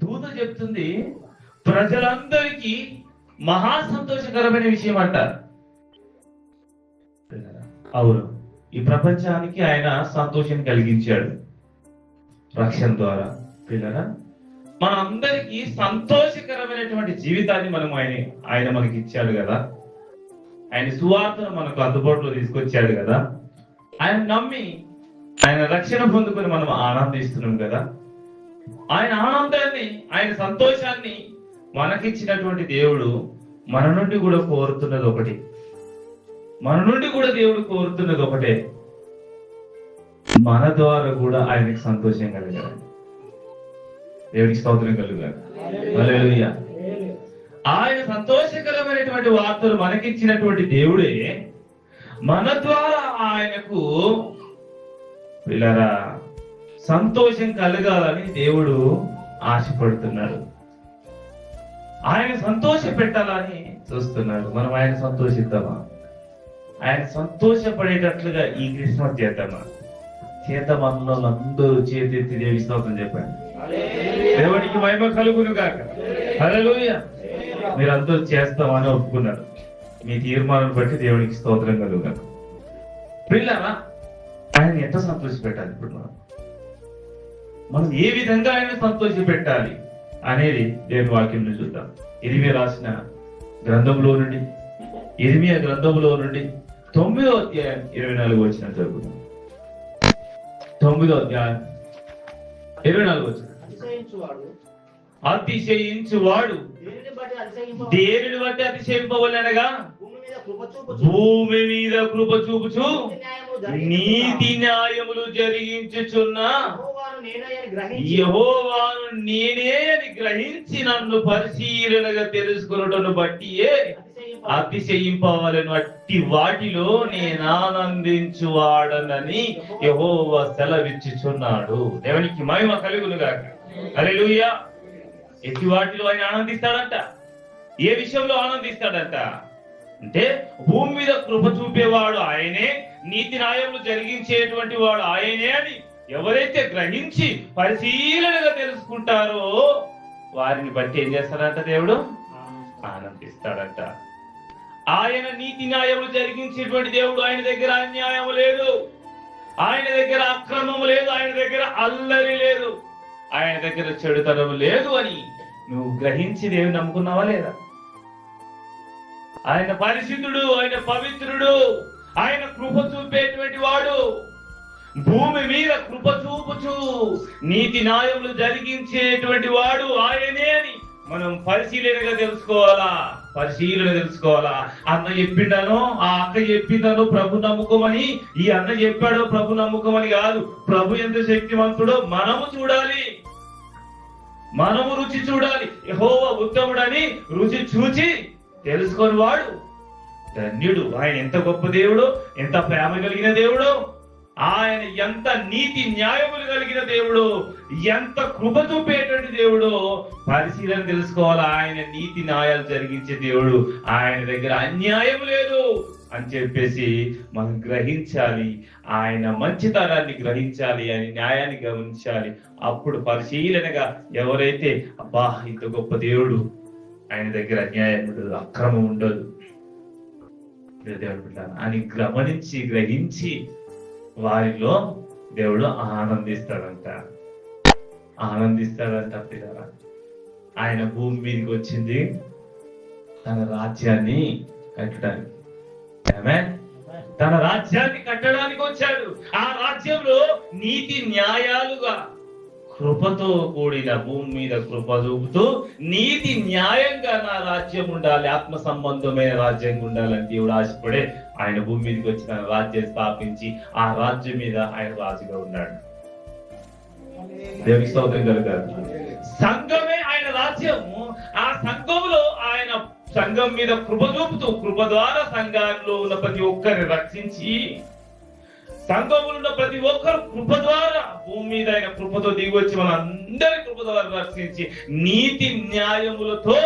దూత చెప్తుంది ప్రజలందరికీ మహా సంతోషకరమైన విషయం అంటారు. అవును, ఈ ప్రపంచానికి ఆయన సంతోషం కలిగించాడు రక్షణ ద్వారా. పిల్లరా, మనందరికీ సంతోషకరమైనటువంటి జీవితాన్ని ఆయన మనకి ఇచ్చాడు కదా. ఆయన సువార్తను మనకు అందుబాటులో తీసుకొచ్చాడు కదా. ఆయన నమ్మి ఆయన రక్షణ పొందుకొని మనం ఆనందిస్తున్నాం కదా. ఆయన ఆనందాన్ని, ఆయన సంతోషాన్ని మనకిచ్చినటువంటి దేవుడు మన నుండి కూడా కోరుతున్నది ఒకటి. దేవుడు కోరుతున్నది ఒకటే, మన ద్వారా కూడా ఆయనకి సంతోషం కలగాలి. దేవుడికి స్తోత్రం కలుగాలి. హల్లెలూయా. ఆయన సంతోషకరమైనటువంటి వార్తలు మనకిచ్చినటువంటి దేవుడే మన ద్వారా ఆయనకు పిల్లరా సంతోషం కలగాలని దేవుడు ఆశపడుతున్నాడు. ఆయన సంతోష పెట్టాలని చూస్తున్నాడు. మనం ఆయన సంతోషిద్దామా? ఆయన సంతోషపడేటట్లుగా ఈ క్రిస్మస్ చేద్దామా? చేతమన్న అందరూ చేతెత్తి దేవి స్తోత్రం చెప్పండి. దేవుడికి మహిమ కలుగును గాక. హల్లెలూయా. మీరందరూ చేస్తామని ఒప్పుకున్నారు. మీ తీర్మానం బట్టి దేవునికి స్తోత్రం కలుగుగాక. పిల్లరా, ఆయన ఎంత సంతోష పెట్టాలి? ఇప్పుడు మనం ఏ విధంగా ఆయన సంతోష పెట్టాలి అనేది దేవుని వాక్యంలో చూద్దాం. ఇర్మియా రాసిన గ్రంథంలో నుండి, ఇర్మియా గ్రంథంలో నుండి 9వ అధ్యాయం 24వ వచనం చదువుకుందాం. 9వ అధ్యాయం 24వ వచనం. అతిశయించువాడు దేనిని బట్టి అతిశయింపవలెనగా భూమి మీద కృప చూపుచు నీతి న్యాయములు జరిగించుచున్న యెహోవాను నేనే అని గ్రహించి నన్ను పరిశీలనగా తెలుసుకున్నటను బట్టియే అతిశయింపవలెను. అట్టి వాటిలో నేను ఆనందించువాడనని యెహోవా సెలవిచ్చుచున్నాడు. దేవునికి మహిమ కలుగును గాక. హల్లెలూయా. ఎట్టి వాటిలో ఆయన ఆనందిస్తాడంట. ఏ విషయంలో ఆనందిస్తాడంట అంటే, భూమి మీద కృప చూపేవాడు ఆయనే, నీతి న్యాయములు జరిగించేటువంటి వాడు ఆయనే అని ఎవరైతే గ్రహించి పరిశీలనగా తెలుసుకుంటారో వారిని బట్టి ఏం చేస్తాడంట? దేవుడు ఆనందిస్తాడంట. ఆయన నీతి న్యాయములు జరిగించేటువంటి దేవుడు. ఆయన దగ్గర అన్యాయం లేదు, ఆయన దగ్గర అక్రమం లేదు, ఆయన దగ్గర అల్లరి లేదు, ఆయన దగ్గర చెడుతనం లేదు అని నువ్వు గ్రహించి దేవుని నమ్ముకున్నావా లేదా? ఆయన పరిశుద్ధుడు, ఆయన పవిత్రుడు, ఆయన కృప చూపేటువంటి వాడు. భూమి మీద కృప చూపుచు నీతి న్యాయములు జరిగించేటువంటి వాడు ఆయనే అని మనం పరిశీలన తెలుసుకోవాలా. అన్న చెప్పిండానో, ఆ అక్క చెప్పిందానో ప్రభు నమ్ముకోమని, ఈ అన్న చెప్పాడో ప్రభు నమ్ముకోమని కాదు. ప్రభు ఎంత శక్తివంతుడో మనము చూడాలి, మనము రుచి చూడాలి. యెహోవా ఉత్తముడని రుచి చూచి తెలుసుకొని వాడు ధన్యుడు. ఆయన ఎంత గొప్ప దేవుడు, ఎంత ప్రేమ కలిగిన దేవుడు, ఆయన ఎంత నీతి న్యాయములు కలిగిన దేవుడు, ఎంత కృప చూపేటువంటి దేవుడు పరిశీలన తెలుసుకోవాలి. ఆయన నీతి న్యాయాలు జరిగించే దేవుడు, ఆయన దగ్గర అన్యాయం లేదు అని చెప్పేసి మనం గ్రహించాలి. ఆయన మంచితనాన్ని గ్రహించాలి, ఆయన న్యాయాన్ని గమనించాలి. అప్పుడు పరిశీలనగా ఎవరైతే అబ్బా ఇంత గొప్ప దేవుడు, ఆయన దగ్గర అన్యాయం ఉండదు, అక్రమం ఉండదు అని గమనించి గ్రహించి వారిలో దేవుడు ఆనందిస్తాడంట పిల్లరా. ఆయన భూమి మీదకి వచ్చింది తన రాజ్యాన్ని కట్టడానికి. తన రాజ్యాన్ని కట్టడానికి వచ్చాడు. ఆ రాజ్యంలో నీతి న్యాయాలుగా కృపతో కూడిన భూమి మీద కృప చూపుతూ నీతి న్యాయంగా నా రాజ్యం ఉండాలి, ఆత్మ సంబంధమైన రాజ్యం ఉండాలని దేవుడు ఆశపడే ఆయన భూమి మీదకి వచ్చి తన రాజ్యం స్థాపించి ఆ రాజ్యం మీద ఆయన రాజుగా ఉన్నాడు. దేవునికి స్తోత్రం కలుగాలి. సంఘమే ఆయన రాజ్యము. ఆ సంఘంలో ఆయన సంఘం మీద కృప చూపుతూ కృప ద్వారా సంఘాల్లో ఉన్న ప్రతి ఒక్కరిని రక్షించి, సంఘములో ఉన్న ప్రతి ఒక్కరు కృప ద్వారా భూమి మీద ఆయన కృపతో దిగి వచ్చి మన అందరి కృప ద్వారా రక్షించి నీతి న్యాయములతో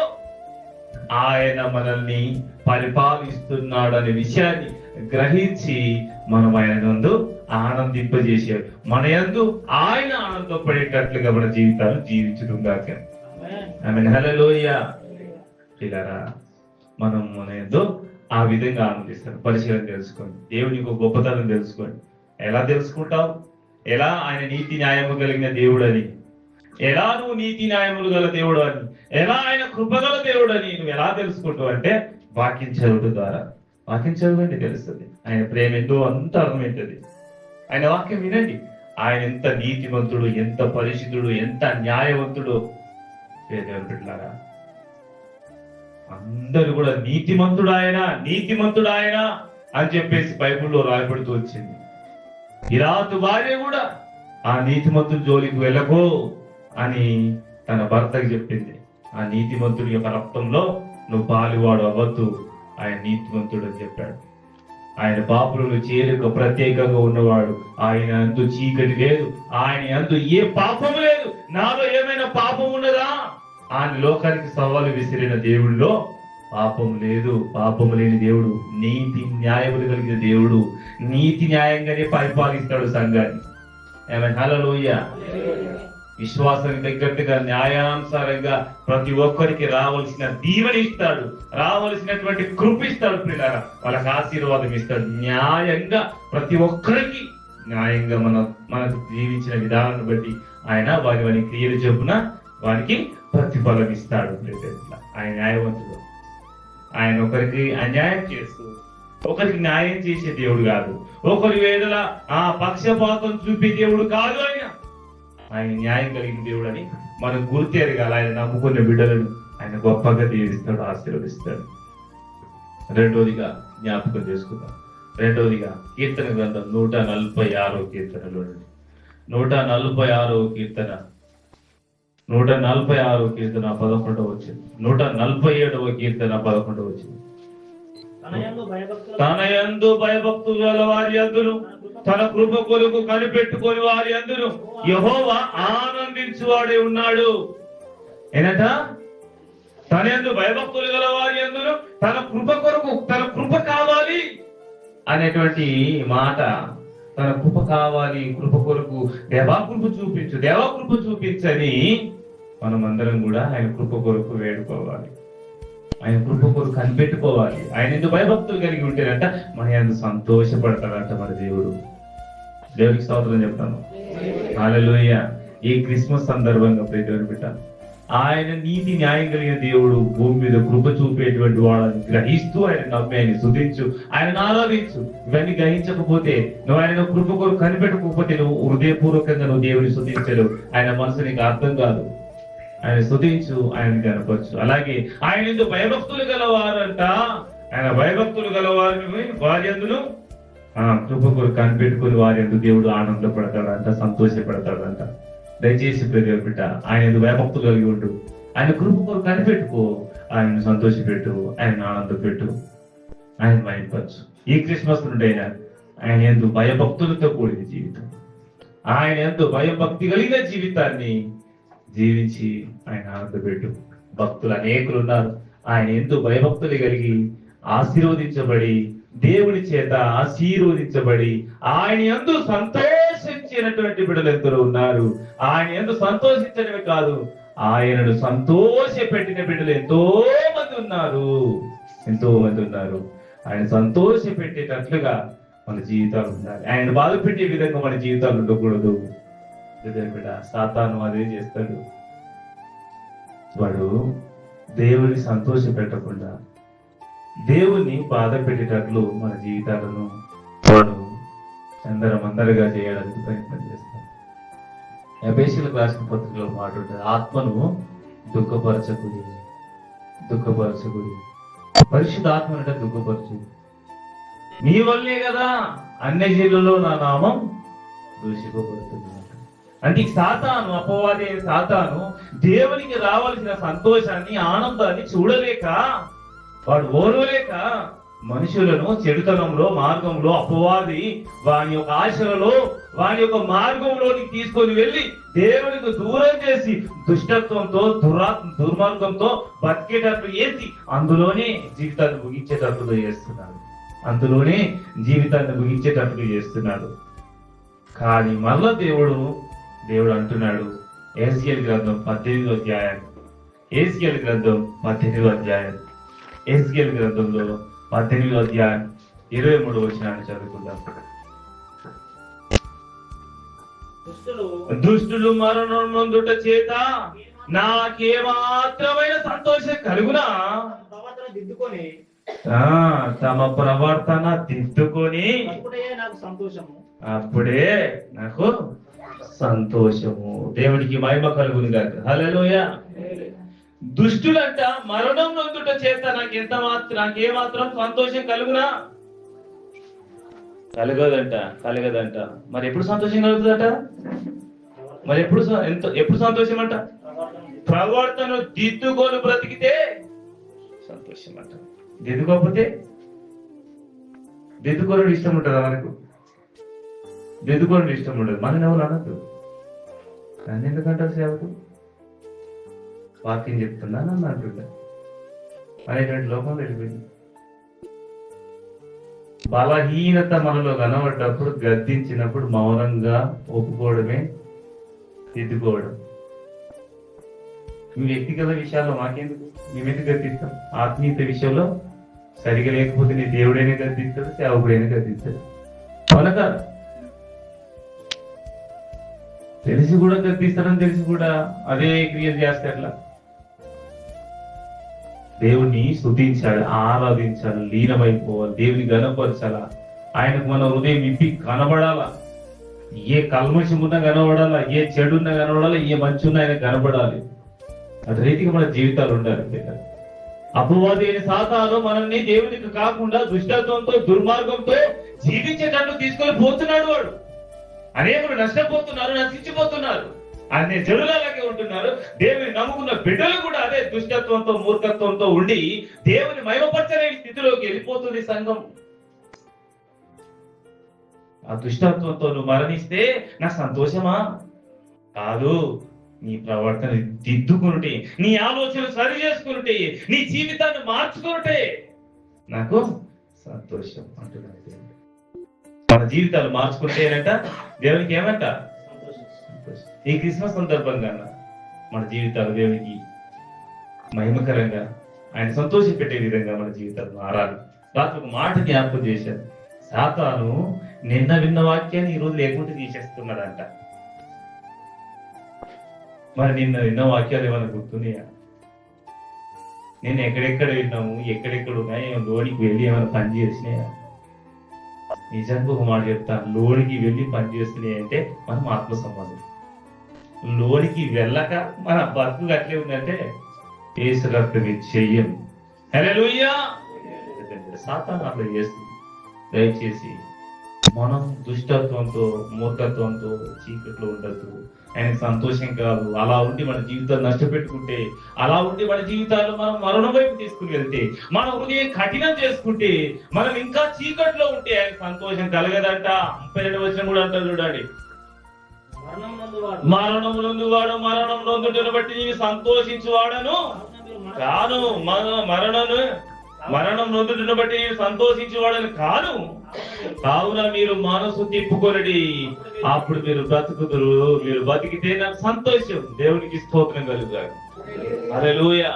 ఆయన మనల్ని పరిపాలిస్తున్నాడనే విషయాన్ని గ్రహించి మనం ఆయన నందు ఆనందింపజేసాడు. మన యందు ఆయన ఆనందపడేటట్లుగా మన జీవితాలు జీవించడం గాక. ఆమేన్. హల్లెలూయా. పిల్లరా, మనం ఏందో ఆ విధంగా ఆనందిస్తాడు. పరిశీలన తెలుసుకోండి, దేవుని యొక్క గొప్పతనం తెలుసుకోండి. ఎలా తెలుసుకుంటావు? ఎలా ఆయన నీతి న్యాయము కలిగిన దేవుడు అని, ఎలా నువ్వు నీతి న్యాయములు గల దేవుడు అని, ఎలా ఆయన కృపగల దేవుడు అని నువ్వు ఎలా తెలుసుకుంటావు అంటే వాక్యం చదువుట ద్వారా. వాక్యం చదవండి, తెలుస్తుంది. ఆయన ప్రేమ ఎంతో అంత అర్థమవుతుంది. ఆయన వాక్యం వినండి. ఆయన ఎంత నీతిమంతుడు, ఎంత పరిశుద్ధుడు, ఎంత న్యాయవంతుడు. దేవుని బిడ్డలారా, అందరూ కూడా నీతిమంతుడు ఆయన అని చెప్పేసి బైబిల్లో రాయబడుతూ వచ్చింది. ఇరాతు భార్య కూడా ఆ నీతిమంతుడి జోలికి వెళ్ళకో అని తన భర్తకి చెప్పింది. ఆ నీతిమంతుడి యొక్క రక్తంలో నువ్వు పాలువాడు అవ్వద్దు, ఆయన నీతిమంతుడు అని చెప్పాడు. ఆయన పాపులను చేరుక ప్రత్యేకంగా ఉన్నవాడు, ఆయన అందు చీకటి లేదు, ఆయన అందు ఏ పాపం లేదు. నాలో ఏమైనా పాపం ఉన్నదా ఆయన లోకానికి సవాలు విసిరిన దేవుడిలో పాపం లేదు. పాపము లేని దేవుడు, నీతి న్యాయములు కలిగిన దేవుడు, నీతి న్యాయంగానే పరిపాలిస్తాడు సంఘాన్ని. హల్లెలూయా. విశ్వాసానికి తగ్గట్టుగా న్యాయానుసారంగా ప్రతి ఒక్కరికి రావాల్సిన దీవెన ఇస్తాడు, రావాల్సినటువంటి కృప ఇస్తాడు. పిల్లరా, వాళ్ళకి ఆశీర్వాదం ఇస్తాడు. న్యాయంగా ప్రతి ఒక్కరికి న్యాయంగా మనకు జీవించిన విధానాన్ని బట్టి ఆయన వారి క్రియలు చొప్పున వారికి ప్రతిఫలం ఇస్తాడు. ఆయన న్యాయవంతుడు. ఆయన ఒకరికి అన్యాయం చేస్తూ ఒకరికి న్యాయం చేసే దేవుడు కాదు. ఒకరి వేదల ఆ పక్షపాతం చూపే దేవుడు కాదు. ఆయన న్యాయం కలిగిన దేవుడు అని మనం గుర్తెరగాలి. ఆయన నమ్ముకున్న బిడ్డలను ఆయన గొప్పగా దీవిస్తాడు, ఆశీర్వదిస్తాడు. రెండోదిగా జ్ఞాపకం చేసుకుందాం. రెండోదిగా కీర్తన గ్రంథం 146వ కీర్తనలో 146వ కీర్తన 146వ కీర్తన 11వ వచనం, 147వ కీర్తన 11వ వచనం. తన యందు భయభక్తులు గల వారి యందును తన కృప కొరకు కనిపెట్టుకొని వారి యందును యెహోవా ఆనందించువాడే ఉన్నాడు. ఏనట? తన యందు భయభక్తులు గల వారి యందును తన కృప కొరకు, తన కృప కావాలి అనేటువంటి మాట. తన కృప కావాలి, కృప కొరకు దేవాకృప చూపించని మనమందరం కూడా ఆయన కృప కొరకు వేడుకోవాలి, ఆయన కృప కొరకు కనిపెట్టుకోవాలి. ఆయన ఎందుకు భయభక్తులు కలిగి ఉంటేనంట మన ఎందుకు సంతోషపడతాడంట మన దేవుడు. దేవుడికి స్తోత్రం చెప్తాను. హల్లెలూయా. ఈ క్రిస్మస్ సందర్భంగా దేవుని బిడ్డ, ఆయన నీతి న్యాయం కలిగిన దేవుడు భూమి మీద కృప చూపేటువంటి వాళ్ళని గ్రహిస్తూ ఆయన నమ్మి ఆయన స్తుతించు, ఆయన ఆరాధించు. ఇవన్నీ గ్రహించకపోతే, నువ్వు ఆయన కృప కొరకు కనిపెట్టకపోతే నువ్వు హృదయపూర్వకంగా నువ్వు దేవుని స్తుతించలేవు. ఆయన మనసు నీకు అర్థం కాదు. ఆయన స్తుతించు, ఆయన కనపరచు. అలాగే ఆయన ఎందుకు భయభక్తులు గలవారంట, ఆయన భయభక్తులు గలవారిని వారి అందును కృప కొరకు కనిపెట్టుకుని వారి ఎందుకు దేవుడు ఆనందపడతాడంట, సంతోషపడతాడంట. దయచేసి ప్రియ బిడ్డ, ఆయన ఎందుకు భయభక్తులు కలిగి ఉండు, ఆయన కృప కొరకు కనిపెట్టుకో, ఆయన సంతోషపెట్టు, ఆయన ఆనందపెట్టు, ఆయన భయపరచు. ఈ క్రిస్మస్ నుండి ఆయన ఎందుకు భయభక్తులతో కూడిన జీవితం, ఆయన ఎంతో భయభక్తి కలిగిన జీవితాన్ని జీవించి ఆయన ఆనందపెట్టు. భక్తులు అనేకులు ఉన్నారు. ఆయన ఎందుకు భయభక్తులు కలిగి ఆశీర్వదించబడి, దేవుని చేత ఆశీర్వదించబడి ఆయన యందు సంతోషించినటువంటి బిడ్డలు ఎందరో ఉన్నారు. ఆయన యందు సంతోషించడమే కాదు, ఆయనను సంతోష పెట్టిన బిడ్డలు ఎంతో మంది ఉన్నారు. ఆయన సంతోష పెట్టేటట్లుగా మన జీవితాలు ఉండాలి. ఆయన బాధ పెట్టే విధంగా మన జీవితాలు ఉండకూడదు. బిడ్డ, సాతాను అదే చేస్తాడు. వాడు దేవుని సంతోష పెట్టకుండా దేవుణ్ణి బాధ పెట్టేటట్లు మన జీవితాలను వాడు చందరమందరగా చేయడానికి ప్రయత్నం చేస్తాడు. ఎఫెసీయులకు రాసిన పత్రికలో మాట ఉంటుంది, ఆత్మను దుఃఖపరచకుడి. పరిశుద్ధ ఆత్మ అంటే దుఃఖపరచు. నీ వల్లే కదా అన్యజనులలో నా నామం దూషింపబడుతుంది. అంటే సాతాను, అపవాది సాతాను దేవునికి రావాల్సిన సంతోషాన్ని, ఆనందాన్ని చూడలేక, వాడు ఓర్వలేక మనుషులను చెడుతనంలో, మార్గంలో అపవాది వాని యొక్క ఆశలలో, వాని యొక్క మార్గంలోనికి తీసుకొని వెళ్ళి దేవునికి దూరం చేసి దుష్టత్వంతో, దుర్మార్గంతో బతికేటట్లు చేసి అందులోనే జీవితాన్ని ముగించేటట్లు చేస్తున్నాడు. కానీ మళ్ళా దేవుడు అంటున్నాడు, యెహెజ్కేలు గ్రంథం 18వ అధ్యాయం ఎహెజ్కేలు గ్రంథం 18వ అధ్యాయం, ఎహెజ్కేలు గ్రంథంలో 18వ అధ్యాయం 23వ వచనాన్ని చదువుకుందాం. దుష్టులు మరణం నొందుట చేత నాకేమాత్రమైన సంతోషం కలుగునా, తమ ప్రవర్తన దిద్దుకొని అప్పుడే నాకు సంతోషము. దేవుడికి మహిమ కలుగును గాక. హల్లెలూయా. దుష్టులంట మరణం నొందుట చేత నాకేమాత్రం సంతోషం కలుగునా, కలగదంట. మరి ఎప్పుడు సంతోషం కలుగుతుందట? మరి ఎప్పుడు సంతోషం అంట? ప్రవర్తన దిద్దుకొని బ్రతికితే సంతోషం అంట. దిద్దుకోకపోతే, దిద్దుకోవడం ఇష్టం ఉంటుందా మనకు? దిద్దుకోవడం ఇష్టం ఉండదు. మన ఎవరు అనద్దు. నన్ను ఎందుకంటారు సేవకు? వాక్యం చెప్తున్నా నన్ను అంటుందా అనేటువంటి లోపం వెళ్ళిపోయింది. బలహీనత మనలో కనబడ్డప్పుడు, గద్దించినప్పుడు మౌనంగా ఒప్పుకోవడమే దిద్దుకోవడం. మీ వ్యక్తిగత విషయాల్లో మాకెందుకు? మేమెందుకు గద్దిస్తాం? ఆత్మీయత విషయంలో సరిగా లేకపోతే నీ దేవుడైనా గద్దిస్తాడు, సేవకుడైనా గద్దిస్తాడు. కనుక తెలిసి కూడా గద్దిస్తాడని తెలిసి కూడా అదే క్రియలు చేస్తాట్లా. దేవుణ్ణి స్తుతించాలి, ఆరాధించాలి, లీనమైపోవాలి, దేవుని గణపరచాలా, ఆయనకు మన హృదయం ఇప్పి కనబడాలా. ఏ కల్మషం ఉన్నా కనబడాలా, ఏ చెడున్నా కనబడాలా, ఏ మంచి ఉన్నా ఆయన కనబడాలి. అదే రీతిగా మన జీవితాలు ఉండాలి. అపవాది అయిన సాతాను మనల్ని దేవునికి కాకుండా దుష్టత్వంతో, దుర్మార్గంతో జీవించేటట్టు తీసుకొని పోతున్నాడు. వాడు అనేకులు నష్టపోతున్నారు, నశించిపోతున్నారు. అన్ని జనులలాగే ఉంటున్నారు. దేవుని నమ్ముకున్న బిడ్డలు కూడా అదే దుష్టత్వంతో, మూర్ఖత్వంతో ఉండి దేవుని మహిమపరచలేని స్థితిలోకి వెళ్ళిపోతుంది సంఘం. ఆ దుష్టత్వంతో నువ్వు మరణిస్తే నా సంతోషమా? కాదు. నీ ప్రవర్తన దిద్దుకుంటే, నీ ఆలోచన సరి చేసుకుంటే, నీ జీవితాన్ని మార్చుకుంటే నాకు సంతోషం అంటున్నాడు. మన జీవితాలు మార్చుకుంటే ఏంటంట? దేవునికి ఏమంట? ఈ క్రిస్మస్ సందర్భంగా మన జీవితాలు దేవునికి మహిమకరంగా, ఆయన సంతోషం పెట్టే విధంగా మన జీవితాలు మారాలి. రాత్రి ఒక మాట జ్ఞాపకం చేశారు. సాతాను నిన్న విన్న వాక్యాన్ని ఈ రోజు లేకుండా తీసేస్తున్నాడంట. మరి నిన్న విన్న వాక్యాలు ఏమైనా గుర్తున్నాయా? నేను ఎక్కడెక్కడ విన్నాము, ఎక్కడెక్కడ ఉన్నాయి, లోనికి వెళ్ళి ఏమైనా పని చేసినాయా? నిజంగా ఒక మాట చెప్తాను, లోనికి వెళ్ళి పని చేస్తున్నాయి అంటే మనం ఆత్మ సంబంధం. లోనికి వెళ్ళక మన బతుకు అట్లే ఉందంటే యేసు రక్తం చెయ్యం. హల్లెలూయా. సాతాను అట్లా చేస్తుంది. దయచేసి మనం దుష్టత్వంతో, మూర్ఖత్వంతో చీకట్లో ఉండద్దు. ఆయనకు సంతోషం కాదు. అలా ఉండి మన జీవితాలు నష్టపెట్టుకుంటే, అలా ఉండి మన జీవితాలు మనం మరణం వైపు తీసుకుని వెళ్తే, మన హృదయం కఠినం చేసుకుంటే, మనం ఇంకా చీకట్లో ఉంటే ఆయన సంతోషం కలగదంట. 32వ వచనం కూడా అంటారు చూడండి, మరణం నొందువాడు మరణం నొందుటను బట్టి నీవు సంతోషించువాడను కాను. మరణం నొందుటను బట్టి నీవు సంతోషించువాడను కాను. కావున మీరు మనసు తిప్పుకొనడి, అప్పుడు మీరు బ్రతుకుదురు. మీరు బతికితే నాకు సంతోషం. దేవునికి స్తోత్రం కలుగుతారు. హల్లెలూయా.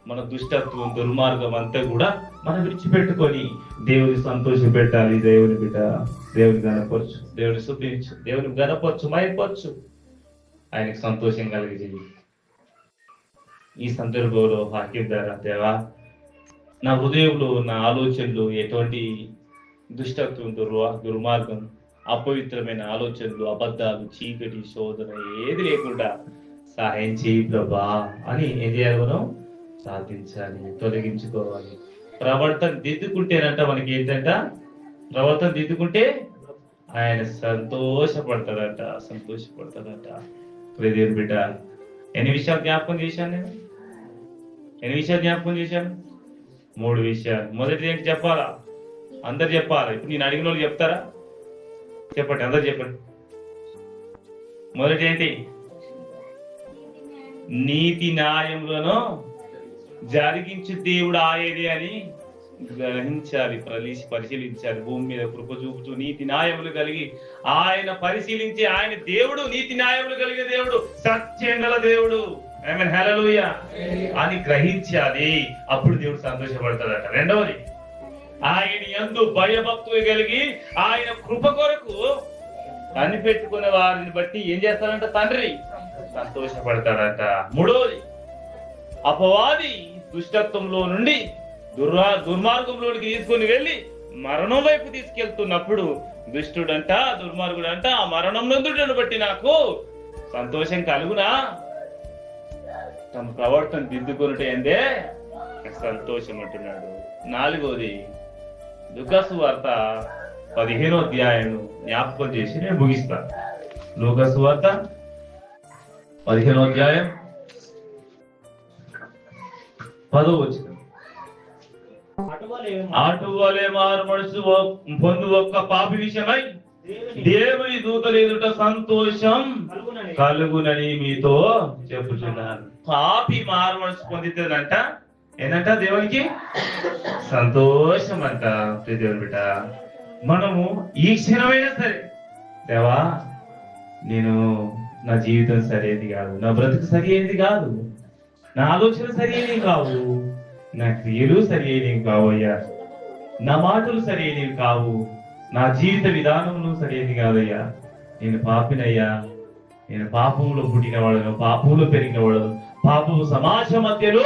మన దుష్టత్వం, దుర్మార్గం అంతా కూడా మనం విడిచిపెట్టుకొని దేవుని సంతోషం పెట్టాలి. దేవుని బిడ్డ దేవుని గణపరచు, దేవుని స్తుతించు, దేవుని గణపరచు, మైపరచు, ఆయనకు సంతోషం కలిగి. ఈ సందర్భంలో వాక్యం ద్వారా, దేవా నా హృదయంలో, నా ఆలోచనలు ఎటువంటి దుష్టత్వం, దుర్మార్గం, అపవిత్రమైన ఆలోచనలు, అబద్ధాలు, చీకటి, శోధన ఏది లేకుండా సహాయం చేయి ప్రభా అని ఏం చేయాలి? మనం సాధించాలి, తొలగించుకోవాలి. ప్రవర్తన దిద్దుకుంటేనంట మనకి ఏంటంట? ప్రవర్తన దిద్దుకుంటే ఆయన సంతోషపడతాడంట. దేవుని బిడ్డ, ఎన్ని విషయాలు జ్ఞాపకం చేశాను నేను? 3 విషయాలు. మొదటి ఏంటి చెప్పాలా? అందరు చెప్పాలా? ఇప్పుడు నేను అడిగిన వాళ్ళు చెప్తారా? చెప్పండి, అందరు చెప్పండి. మొదటి ఏంటి? నీతి న్యాయములను జరిగించు దేవుడు ఆయనే అని గ్రహించాలి, పరిశీలించాలి. భూమి మీద కృప చూపుతూ నీతి న్యాయములు కలిగి ఆయన పరిశీలించి, ఆయన దేవుడు నీతి న్యాయములు కలిగే దేవుడు, సత్యం గల దేవుడు. ఆమేన్, హల్లెలూయా అని గ్రహించాలి. అప్పుడు దేవుడు సంతోషపడతాడట. రెండవది, ఆయన యందు భయభక్తులు కలిగి ఆయన కృప కొరకు కనిపెట్టుకునే వారిని బట్టి ఏం చేస్తాడంట తండ్రి సంతోషపడతాడట. మూడవది, అపవాది దుష్టత్వంలో నుండి దుర్మార్గంలోనికి తీసుకొని వెళ్ళి మరణం వైపు తీసుకెళ్తున్నప్పుడు దుష్టుడంట దుర్మార్గుడంట ఆ మరణం నందుటను బట్టి నాకు సంతోషం కలుగునా, తమ ప్రవర్తన దిద్దుకొనుట ఏందే సంతోషం అంటున్నాడు. నాలుగవది, లూకాసు వార్త 15వ అధ్యాయం జ్ఞాపకం చేసి నేను ముగిస్తాను. లూకాసు వార్త 15వ అధ్యాయం 10వ వచనం. అటువలే మారు మనసు పొందు ఒక్క పాపి విషయమై దేవుని దూతల ఎదుట సంతోషం కలుగునని మీతో చెప్పుచున్నాను. పాపి మారు మనసు పొందితేనంట ఏంటంట దేవునికి సంతోషం అంట. దేవుని బిడ్డ, మనము ఈ క్షణమైనా సరే దేవా నేను నా జీవితం సరైనది కాదు, నా బ్రతుకు సరైనది కాదు, నా ఆలోచన సరైనవి కావు, నా క్రియలు సరైనవి కావు అయ్యా, నా మాటలు సరైనవి కావు, నా జీవిత విధానములు సరైనది కాదయ్యా, నేను పాపినయ్యా, నేను పాపంలో పుట్టిన వాడను, పాపంలో పెరిగిన వాడను, పాపము సమాజం మధ్యలో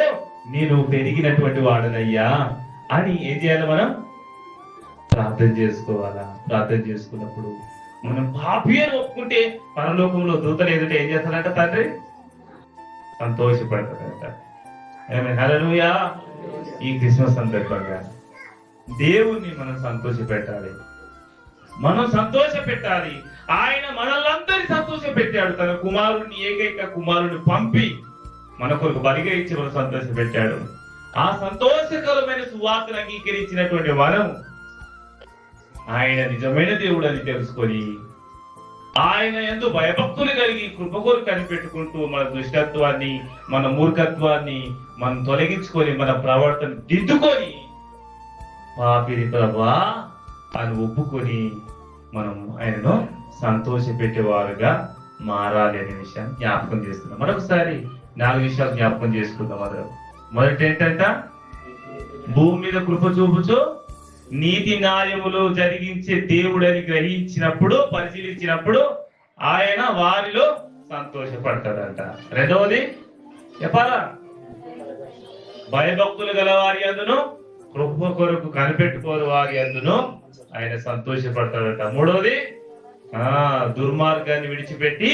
నేను పెరిగినటువంటి వాడనయ్యా అని ఏం చేయాలి? మనం ప్రార్థన చేసుకోవాలా. ప్రార్థన చేసుకున్నప్పుడు మనం పాపి అని ఒప్పుకుంటే పరలోకంలో దూతలు ఎదుట ఏం చేస్తారంట తండ్రి సంతోషపడతారంట. ఆమేన్, హల్లెలూయా. ఈ క్రిస్మస్ సందర్భంగా దేవుణ్ణి మనం సంతోష పెట్టాలి, మనం సంతోష పెట్టాలి. ఆయన మనల్ని సంతోష పెట్టాడు. తన కుమారుడిని, ఏకైక కుమారుడిని పంపి మన కొరకు బలిగా ఇచ్చి మనం సంతోష పెట్టాడు. ఆ సంతోషకరమైన సువార్తను అంగీకరించినటువంటి మనం ఆయన నిజమైన దేవుడు అని తెలుసుకొని ఆయన యందు భయభక్తులు కలిగి కృప కొరకు కనిపెట్టుకుంటూ మన దుష్టత్వాన్ని, మన మూర్ఖత్వాన్ని మనం తొలగించుకొని మన ప్రవర్తన దిద్దుకొని పాపిని ప్రభా అని ఒప్పుకొని మనం ఆయనను సంతోష పెట్టేవారుగా మారాలి అనే విషయాన్ని జ్ఞాపకం చేస్తున్నాం. మరొకసారి 4 విషయాలు జ్ఞాపకం చేసుకుందాం. మొదటి ఏంటంట, భూమి మీద కృప చూపుచు నీతి న్యాయములు జరిగించే దేవుడని గ్రహించినప్పుడు, పరిశీలించినప్పుడు ఆయన వారిలో సంతోషపడతాడంట. రెండవది చెప్పాలా, భయభక్తులు గల వారి అందును కృప కొరకు కనిపెట్టుకోరు వారి అందును ఆయన సంతోషపడతాడట. మూడవది దుర్మార్గాన్ని విడిచిపెట్టి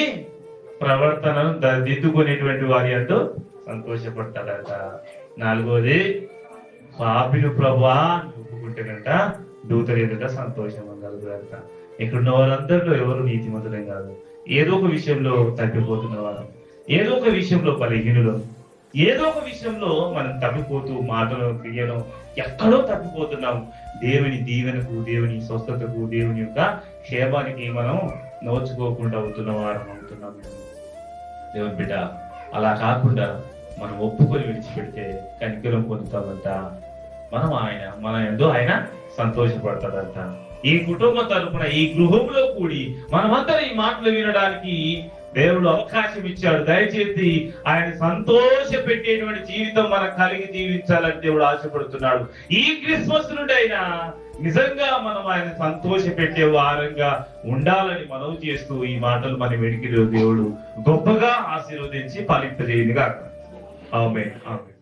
ప్రవర్తనను దిద్దుకునేటువంటి వారి అందు సంతోషపడతాడట. నాలుగవది పాపిను ప్రభా ఒప్పుకుంటే కంట దూతలు ఎదుట సంతోషం కలుగుతారట. ఇక్కడున్న వారందరిలో ఎవరు నీతిమంతులేం కాదు, ఏదో ఒక విషయంలో తప్పిపోతున్న వారు, ఏదో ఒక విషయంలో బలహీనులు, ఏదో ఒక విషయంలో మనం తప్పిపోతూ మాటలో క్రియలో ఎక్కడో తప్పిపోతున్నాం. దేవుని దీవెనకు, దేవుని స్వస్థతకు, దేవుని యొక్క క్షేమానికి మనం నోచుకోకుండా అవుతున్న వారం అవుతున్నాం. దేవుని బిడ్డ, అలా కాకుండా మనం ఒప్పుకొని విడిచిపెడితే కనికరం పొందుతామంట. మన యందు ఆయన సంతోషపడతాడంట. ఈ కుటుంబం తరపున ఈ గృహంలో కూడి మనమందరం ఈ మాటలు వినడానికి దేవుడు అవకాశం ఇచ్చాడు. దయచేసి ఆయన సంతోష పెట్టేటువంటి జీవితం మనం కలిగి జీవించాలని దేవుడు ఆశపడుతున్నాడు. ఈ క్రిస్మస్ నుండి అయినా నిజంగా మనం ఆయన సంతోష పెట్టే వారంగా ఉండాలని మనం చేస్తూ ఈ మాటలు మన వెడికి దేవుడు గొప్పగా ఆశీర్వదించి ఫలింపజేయునుగాక. ఆమేన్, ఆమేన్.